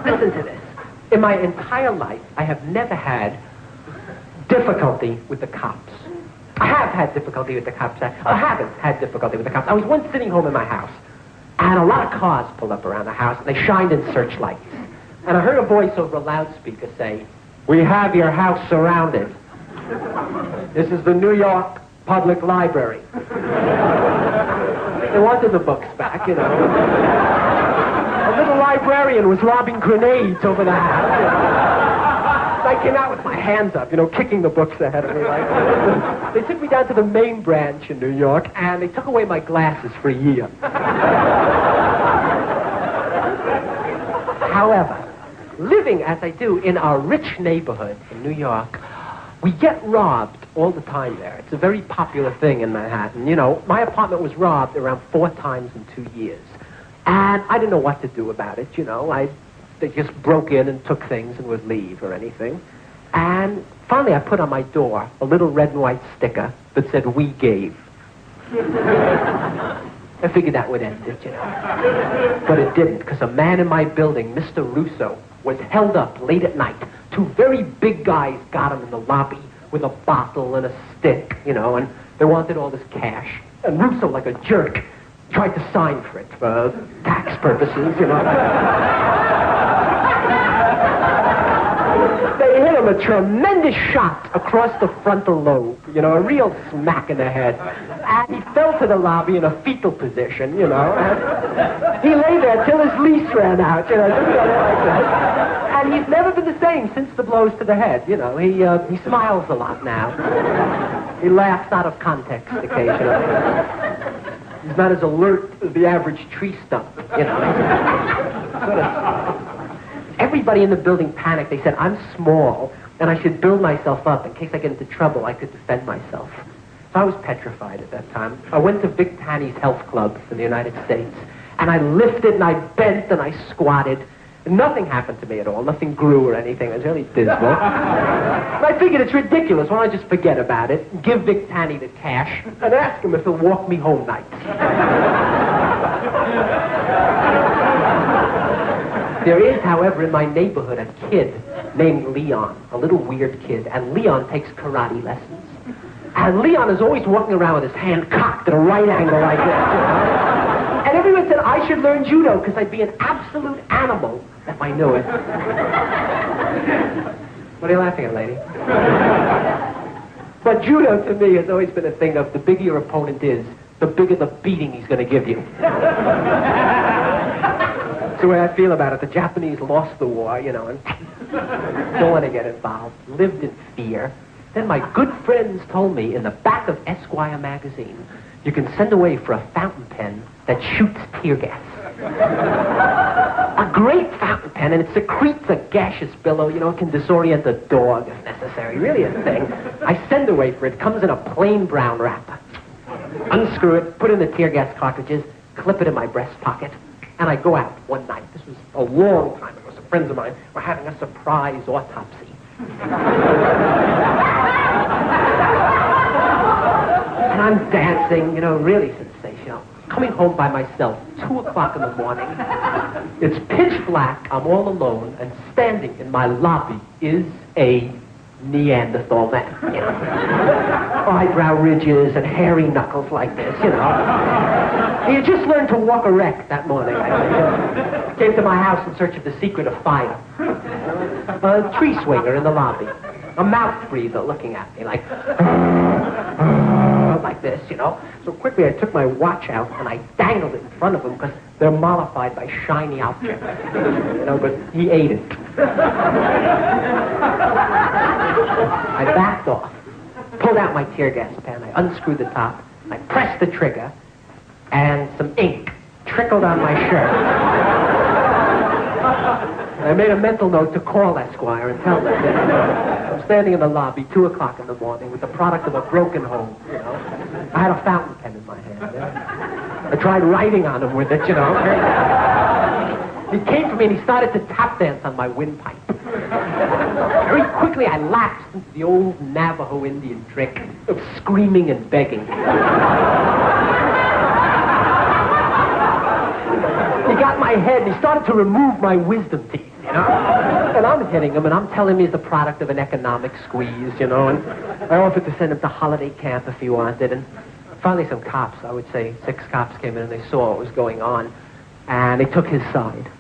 Listen to this. In my entire life, I have never had difficulty with the cops. I have had difficulty with the cops. I haven't had difficulty with the cops. I was once sitting home in my house, and a lot of cars pulled up around the house, and they shined in searchlights. And I heard a voice over a loudspeaker say, "We have your house surrounded. This is the New York Public Library." They wanted the books back, you know. A little librarian was lobbing grenades over the house. You know. I came out with my hands up, you know, kicking the books ahead of me. Like, they took me down to the main branch in New York, and they took away my glasses for a year. However, living as I do in our rich neighborhood in New York, we get robbed all the time there. It's a very popular thing in Manhattan. You know, my apartment was robbed around 4 times in 2 years. And I didn't know what to do about it, you know. They just broke in and took things and would leave or anything. And finally I put on my door a little red and white sticker that said, "We gave." I figured that would end it, you know. But it didn't, because a man in my building, Mr. Russo, was held up late at night. 2 very big guys got him in the lobby with a bottle and a stick, you know, and they wanted all this cash. And Russo, like a jerk, tried to sign for it for tax purposes, you know. They hit him a tremendous shot across the frontal lobe, you know, a real smack in the head. And he fell to the lobby in a fetal position, you know. And he lay there till his lease ran out, you know, just like that. And he's never been the same since the blows to the head, you know. He smiles a lot now. He laughs out of context occasionally. He's not as alert as the average tree stump, you know. Everybody in the building panicked. They said, "I'm small, and I should build myself up in case I get into trouble. I could defend myself." So I was petrified at that time. I went to Vic Tanny's health club in the United States, and I lifted, and I bent, and I squatted. And nothing happened to me at all. Nothing grew or anything. It was really dismal. I figured it's ridiculous. Why don't I just forget about it, give Vic Tanny the cash, and ask him if he'll walk me home nights. There is, however, in my neighborhood a kid named Leon, a little weird kid, and Leon takes karate lessons. And Leon is always walking around with his hand cocked at a right angle like this, you know? And everyone said I should learn judo because I'd be an absolute animal if I knew it. What are you laughing at, lady? But judo to me has always been a thing of the bigger your opponent is, the bigger the beating he's going to give you. That's the way I feel about it. The Japanese lost the war, you know, and don't want to get involved. Lived in fear. Then my good friends told me in the back of Esquire magazine, you can send away for a fountain pen that shoots tear gas. A great fountain pen, and it secretes a gaseous billow, you know, it can disorient a dog if necessary. Really a thing. I send away for it. It comes in a plain brown wrapper. Unscrew it, put in the tear gas cartridges, clip it in my breast pocket. And I go out one night. This was a long time ago. Some friends of mine were having a surprise autopsy. And I'm dancing, you know, really sensational. Coming home by myself, 2 o'clock in the morning. It's pitch black. I'm all alone. And standing in my lobby is a Neanderthal man, you know. Eyebrow ridges and hairy knuckles like this, you know. He had just learned to walk erect that morning, I think. Came to my house in search of the secret of fire. A tree swinger in the lobby. A mouth breather looking at me like this, you know. So quickly I took my watch out and I dangled it in front of him because they're mollified by shiny objects. You know, but he ate it. I backed off, pulled out my tear gas pen, I unscrewed the top, I pressed the trigger, and some ink trickled on my shirt. I made a mental note to call Esquire and tell them that I'm standing in the lobby, 2 o'clock in the morning, with the product of a broken home, you know. I had a fountain pen in my hand. I tried writing on him with it, you know. He came for me and he started to tap dance on my windpipe. Very quickly I lapsed into the old Navajo Indian trick of screaming and begging. head, and he started to remove my wisdom teeth, you know? And I'm hitting him, and I'm telling him he's the product of an economic squeeze, you know? And I offered to send him to holiday camp if he wanted, and finally some cops, I would say 6 cops came in, and they saw what was going on, and they took his side.